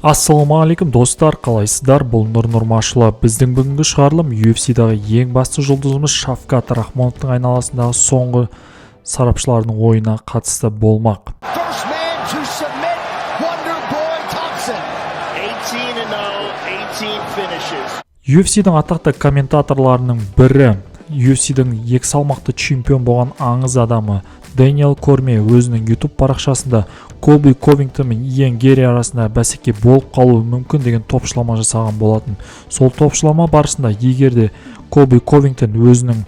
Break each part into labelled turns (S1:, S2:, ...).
S1: Ассалаумағалейкум достар, қалайсыздар? Бұл Нұр Нұрмашұлы. Біздің бүгінгі шығарылым UFC-дағы ең басты жұлдызымыз Шавкат Рахмоновтың айналасындағы соңғы сарапшылардың ойына қатысты болмақ. UFC-дің атақты комментаторларының бірі, UFC-дің екі салмақты чемпион болған аңыз адамы Дэниел Корме өзінің YouTube парақшасында Колби Ковингтон мен Иэн Герри арасында бәсеке болып қалуы мүмкін деген топшылама жасаған болатын. Сол топшылама барысында егерде Колби Ковингтон өзінің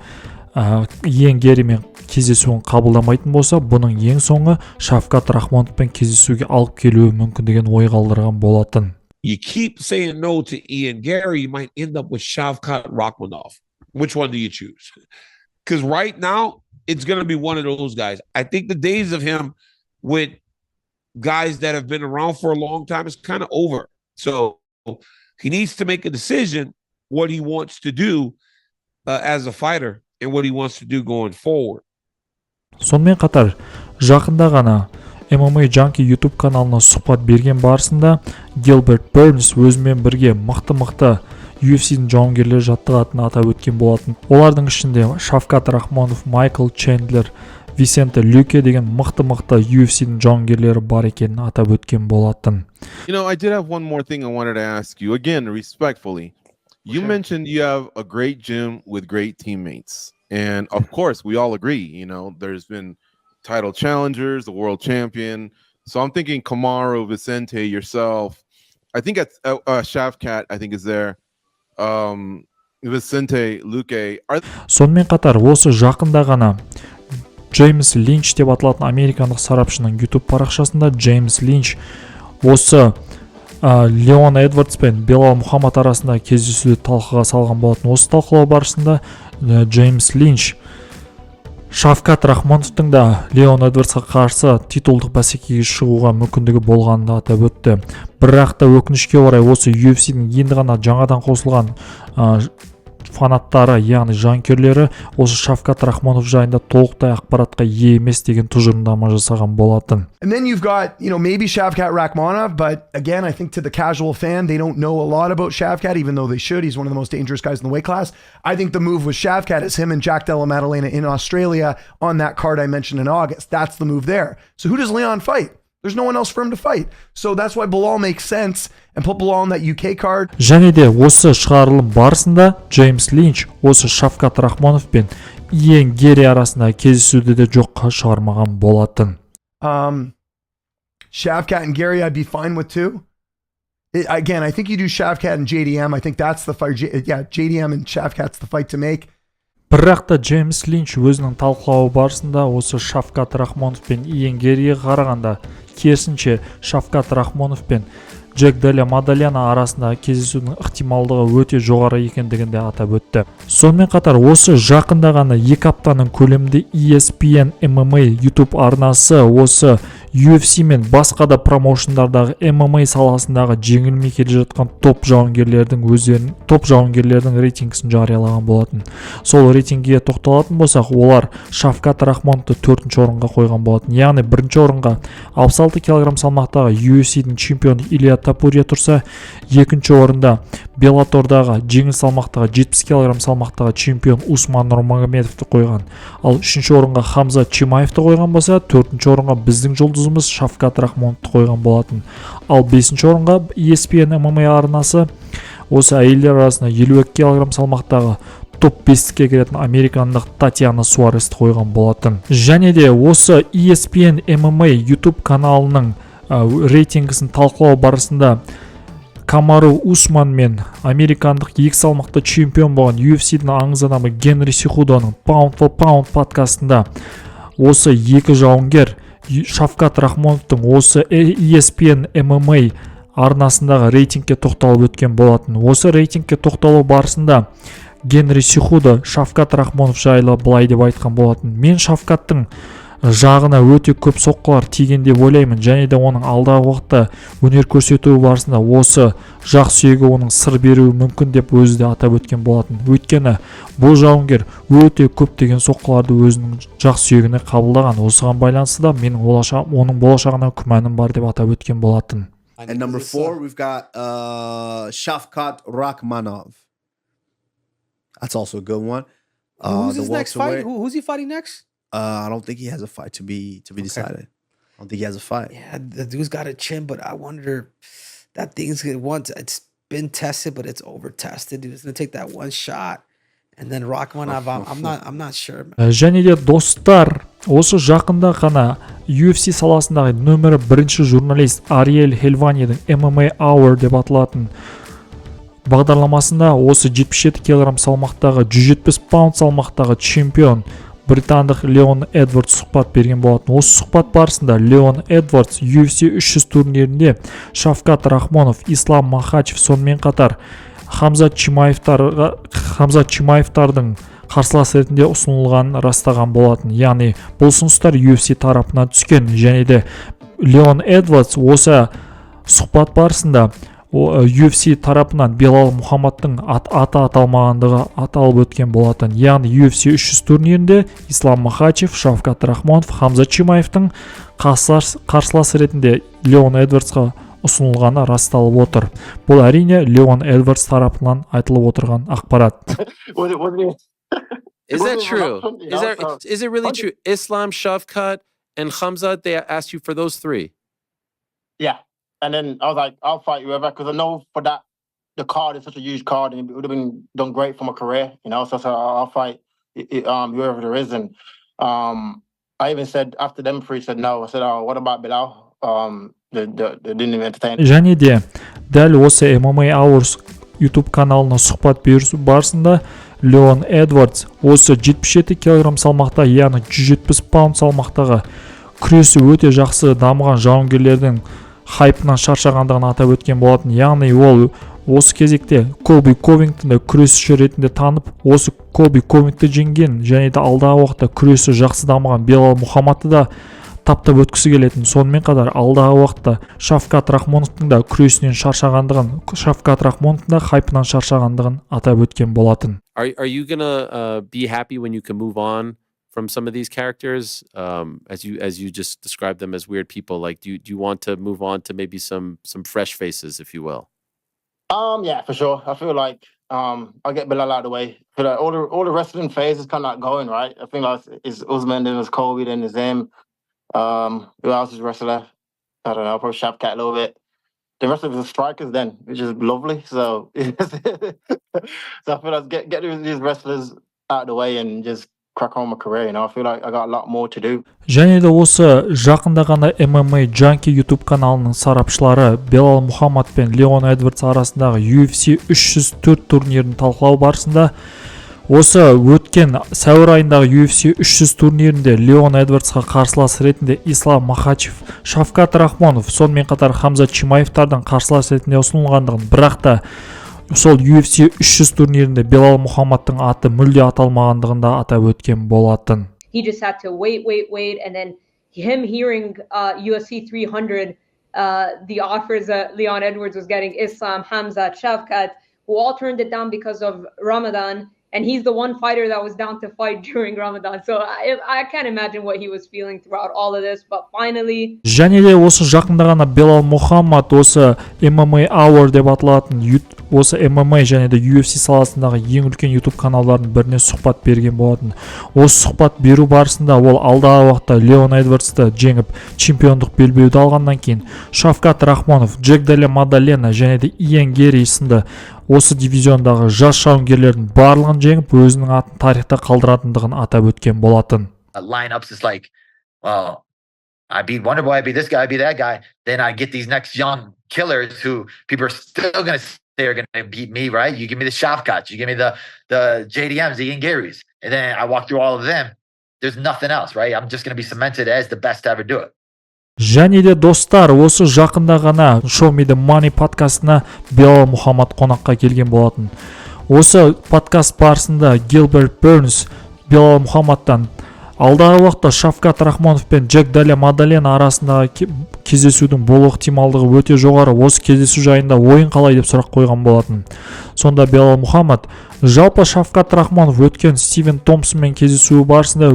S1: Иэн Герримен кездесуін қабылдамайтын болса, бұның ең соңы Шавкат Рахмоновпен кездесуге алып келуі мүмкін деген ой қалдырған болатын.
S2: You keep saying no to Ian Gary, you might end up with Shavkat Rakhmonov. Which one do you choose? Because right now, it's going to be one of those guys. I think the days of him with guys that have been around for a long time is kind of over. So he needs to make a decision what he wants to do as a fighter and what he wants to do going forward.
S1: Сонымен қатар, жақында ғана MMA Junkie YouTube каналына сұхбат берген барысында Гилберт Бернс өзімен бірге мықты UFC-дің жауынгерлері жаттығатынын атап өткен болатын. Олардың ішінде Шавкат Рахмонов, Майкл Чендлер, Висенте Люке деген мықты UFC-дің жауынгерлері бар екенін атап өткен болатын.
S3: You know, I did have one more thing I wanted to ask you, again, respectfully. You mentioned you have a great gym with great teammates. And of course, we all agree, you know, there's been title challengers, the world champion. So I'm thinking Kamaru, Vicente, yourself. I think Shavkat, I think is there. Vicente, Luque.
S1: Сонымен қатар, осы жақында ғана Джеймс Линч деп аталатын американдық сарапшының YouTube парақшасында Джеймс Линч осы Леон Эдвардс пен Белал Мухаммад арасында кездесуді талқыға салған болатын. Осы талқылау барысында Джеймс Линч Шавкат Рахмоновтың да Леон Эдвардсқа қарсы титулдық бәсекеге шығуға мүмкіндігі болғанын атап өтті. Бірақ та өкінішке орай осы UFC-дің енді ғана жаңадан қосылған фанаттары, яғни жанкүйерлері осы Шавкат Рахмонов жайында толықтай ақпаратқа ие емес деген тұжырымдама жасаған болатын.
S4: And then you've got, you know, maybe Shavkat Rakhmonov, but again, I think to the casual fan, they don't know a lot about Shavkat, even though they should. He's one of the most dangerous guys in the weight class. I think the move with Shavkat is him and Jack Della Maddalena in Australia on that card I mentioned in August. That's the move there. So who does Leon fight? There's no one else for him to fight. So that's why Bilal makes sense and put Bilal on that UK card.
S1: Және де осы шығарылым барысында Джеймс Линч осы Шавкат Рахмонов пен Иэн Герри арасында кездесуді де жоққа шығармаған болатын.
S4: Shavkat and Gary I'd be fine with too. Again, I think you do Shavkat and JDM. I think that's the fight. Yeah, JDM and Shavkat's the fight to make.
S1: Бірақ та Джеймс Линч өзінің талқылауы барысында осы Шавкат Рахмонов пен Иэн Герриге қарағанда керісінше Шавкат Рахмонов пен Джек Делля Мадалена арасында кездесудің ықтималдығы өте жоғары екендігін де атап өтті. Сонымен қатар осы жақында ғана 2 аптаның көлемінде ESPN MMA YouTube арнасы осы UFC мен басқа да промоушндардағы MMA саласындағы жеңілмей келе жатқан топ жауынгерлердің рейтингісін жариялаған болатын. Сол рейтингіге тоқталатын болсақ, олар Шавкат Рахмоновты 4-ші орынға қойған болатын. Яғни 1-ші орынға 66 кг салмақтағы UFC-дің чемпионы Илья Тапурия тұрса, 2-ші орында Беллатордағы жеңіл салмақтағы 70 кг салмақтағы чемпион Усман Нурмагомедовты қойған. Ал 3-ші орынға Хамза Чимаевты қойған болса, 4-ші орынға біздің жұлдызымыз Шавкат Рахмоновты қойған болатын. Ал 5-ші орынға ESPN MMA арнасы осы әйелдер арасында 52 кг салмақтағы топ 5-ке кіретін американдық Татьяна Суаресті қойған болатын. Және де осы ESPN MMA YouTube каналының рейтингісін талқылау барысында Камару Усман мен американдық 2 салмақты чемпион болған UFC-дің аңыз адамы Генри Сихудоның Pound for Pound подкастында осы 2 жауынгер Шавкат Рахмоновтың осы ESPN MMA арнасындағы рейтингке тоқталып өткен болатын. Осы рейтингке тоқталу барысында Генри Сихудо Шавкат Рахмонов жайлы былай деп айтқан болатын. Мен Шавкаттың жағына өте көп соққылар тиген деп ойлаймын, және де оның алдағы уақытта өнер көрсетуі барысында осы жақ сүйегі оның сыр беруі мүмкін деп өзі де атап өткен болатын. Өйткені бұл жауынгер өте көптеген соққыларды өзінің жақ сүйегіне қабылдаған. Осыған байланысты да менің оның болашағына күмәнім бар деп атап өткен болатын.
S5: And number 4, we've got Shavkat Rakhmonov. That's also a good one.
S6: Who's
S5: the
S6: his next
S5: welterweight-
S6: fight? Who's he fighting next?
S5: I don't think he has a fight to be decided. I don't think he has a fight.
S6: Yeah, the dude's got a chin, but I wonder that thing's gonna once it's been tested, but it's over tested. Dude, it's gonna take that one shot, and then Rakhmonov. I'm not sure. Man.
S1: Және де достар, осы жақында ғана UFC саласындағы нөмірі 1 журналист Ариэль Хельванидің MMA Hour деп аталатын бағдарламасында осы 77 кг салмақтағы 170 паунд салмақтағы чемпион британдық Леон Эдвардс сұхбат берген болатын. Осы сұхбат барысында Леон Эдвардс UFC 300 турнирінде Шавкат Рахмонов, Ислам Махачев сонымен қатар Хамзат Чимаевтардың қарсылас ретінде ұсынылғанын растаған болатын. Яғни бұл ұсыныстар UFC тарапынан түскен. Және де Леон Эдвардс осы сұхбат барысында UFC тарапынан Белал Мухаммадтың аты аталмағандығы аталып өткен болатын. Яғни UFC 300 турнирінде Ислам Махачев, Шавкат Рахмонов, Хамзат Чимаевтың қарсылас ретінде Леон Эдвардсқа ұсынылғаны расталып отыр. Бұл әрине Леон Эдвардс тарапынан айтылып отырған ақпарат.
S7: Is that true? Is it really true? Islam, Shavkat, and Khamzat, they asked you for those 3?
S8: Yeah. And then I was like, I'll fight whoever, because I know for that, the card is such a huge card, and it would have been done great for my career, you know. So I'll fight whoever there is. And I even said after them 3 said no. I said, oh, what about Bilal? They didn't even entertain.
S1: Және де дәл осы MMA Hours YouTube каналына сұхбат берісу барысында Леон Эдвардс осы 77 кг салмақта, яғни 170 паунд салмақтағы күресі өте жақсы дамыған жауынгерлердің хайпынан шаршағандығын атап өткен болатын. Яғни ол осы кезекте Колби Ковингтонды күресші ретінде танып, осы Колби Ковингті жеңген және де алдағы уақытта күресі жақсы дамыған Белал Мухаммадты да таптап өткісі келетін. Сонымен қатар алдағы уақытта Шавкат Рахмоновтың да күресінен шаршағандығын, Шавкат Рахмоновтың да хайпынан шаршағандығын атап өткен болатын.
S7: Are you gonna be happy when you can move on from some of these characters, as you just described them as weird people? Like, do you want to move on to maybe some fresh faces, if you will?
S8: Yeah, for sure. I feel like I'll get Bilal out of the way. I feel like all the wrestling phases kind of going right. I think like it's Usman, then it's Colby, then it's him. Who else is wrestler? I don't know, probably Shavkat a little bit. The rest of the strikers then, which is lovely. So, so I feel like get these wrestlers out of the way and just crack on my career, you know. I feel like I got a lot more to do.
S1: Және де осы жақында ғана MMA Junkie YouTube каналының сарапшылары Белал Мухаммад пен Леон Эдвардс арасындағы UFC 304 турнирін талқылау барысында осы өткен сәуір айындағы UFC 300 турнирінде Леон Эдвардсқа қарсылас ретінде Ислам Махачев, Шавкат Рахмонов, сонымен қатар Хамзат Чимаевтардың қарсылас ретінде ұсынылғандығын, бірақ та сол UFC 300 турнирінде Белал Мухаммадтың аты мүлде аталмағандығын да атап өткен болатын.
S9: He just had to wait, and then him hearing UFC 300, the offers that Leon Edwards was getting, Islam, Hamzat, Shavkat, who all turned it down because of Ramadan. And he's the one fighter that was down to fight during Ramadan. So I can't imagine what he was feeling throughout all of this. But finally...
S1: Және де осы жақында ғана Белал Мухаммад осы MMA Hour деп аталатын осы MMA және де UFC саласындағы ең үлкен YouTube каналдардың біріне сұхбат берген болатын. Осы сұхбат беру барысында ол алдағы уақытта Леон Эдвардсты жеңіп чемпиондық белбеуді алғаннан кейін Шавкат Рахмонов, Джек Делла Мадалена және де Иэн Герри сынды осы дивизиондағы жас жауынгерлердің барлығын жеңіп өзінің атын тарихта қалдыратындығын атап өткен болатын.
S10: Lineups is like, well, I beat Wonderboy, I beat this guy, I beat that guy. Then I get these next young killers who people are still going to say are going to beat me, right? You give me the Shavkats, you give me the JDMs, the Ian Garys. And then I walk through all of them. There's nothing else, right? I'm just going to be cemented as the best to ever do it.
S1: Және де достар, осы жақында ғана Show Me the Money подкастына Белал Мухаммад қонаққа келген болатын. Осы подкаст барысында Гилберт Бернс Белал Мухаммадтан алдағы уақытта Шавкат Рахмонов пен Джек Делла Мадалена арасындағы кездесудің болу ықтималдығы өте жоғары. Осы кездесу жайында ойын қалай деп сұрақ қойған болатын. Сонда Белал Мухаммад жалпы Шавкат Рахмонов өткен Стивен Томпсонмен кездесуі барысында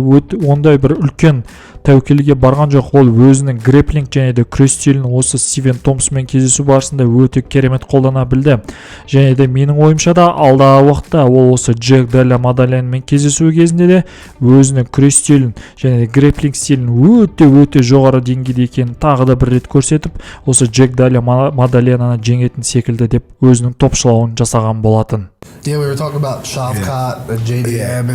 S1: ондай бір үлкен тәуекелге барған жоқ. Ол өзінің грэплинг және де күрес стилін осы Стивен Томпсонмен кездесу барысында өте керемет қолдана білді. Және де менің ойымша да алдағы уақытта ол осы Джек Делла Мадаленмен кездесу кезінде де өзінің күрес стилін және де грэплинг стилін өте жоғары деңгейде екенін тағы да бір рет көрсетіп, осы Джек Делла Мадаленаны жеңетін секілді деп өзінің топшылауын жасаған болатын.
S11: Yeah, we were talking about Shavkat and JDM.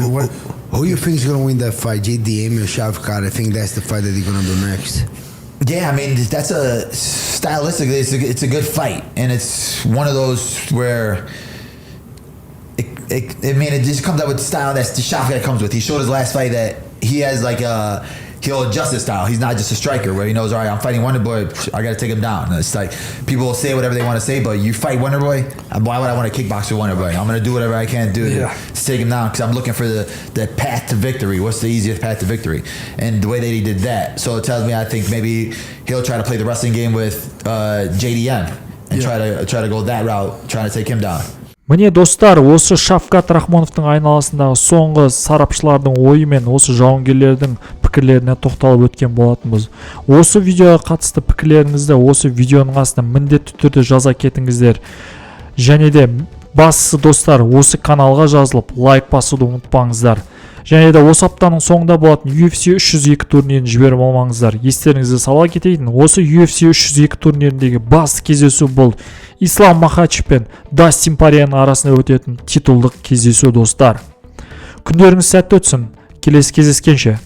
S12: Who do you think is going to win that fight, JDM or Shavkat? I think that's the fight that they're going to do next.
S10: Yeah, I mean that's a stylistically it's a good fight, and it's one of those where it just comes out with the style that's the Shavkat comes with. He showed his last fight that he has like he'll adjust his style. He's not just a striker where he knows, all right, I'm fighting Wonderboy, I got to take him down. It's like people will say whatever they want to say, but you fight Wonderboy, why would I want to kickbox with Wonderboy? I'm going to do whatever I can do to take him down because I'm looking for the path to victory. What's the easiest path to victory? And the way that he did that, so it tells me I think maybe he'll try to play the wrestling game with JDM and try to go that route, trying to take him down.
S1: Міне достар, осы Шавкат Рахмоновтың айналасындағы соңғы сарапшылардың ойы мен осы жауынгерлердің пікірлеріне тоқталып өткен болатынбыз. Осы видеоға қатысты пікірлеріңізді осы видеоның астына міндетті түрде жаза кетіңіздер. Және де бастысы достар, осы каналға жазылып лайк басуды ұмытпаңыздар. Және де осы аптаның соңында болатын UFC 302 турнирін жіберіп алмаңыздар. Естеріңізді сала кетейін, осы UFC 302 турниріндегі басты кездесу бұл Ислам Махачев пен Дастин Порьенің арасында өтетін титулдық кездесу достар. Күндеріңіз сәтті өтсін. Келесі кездескенше.